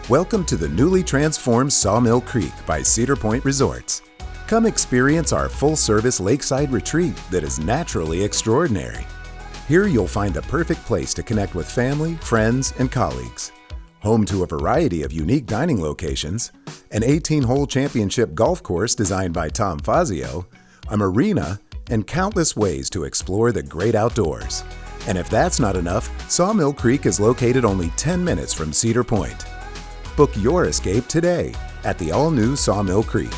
Welcome to the newly transformed Sawmill Creek by Cedar Point Resorts. Come experience our full-service lakeside retreat that is naturally extraordinary. Here you'll find the perfect place to connect with family, friends, and colleagues. Home to a variety of unique dining locations, an 18-hole championship golf course designed by Tom Fazio, a marina, and countless ways to explore the great outdoors. And if that's not enough, Sawmill Creek is located only 10 minutes from Cedar Point. Book your escape today at the all-new Sawmill Creek.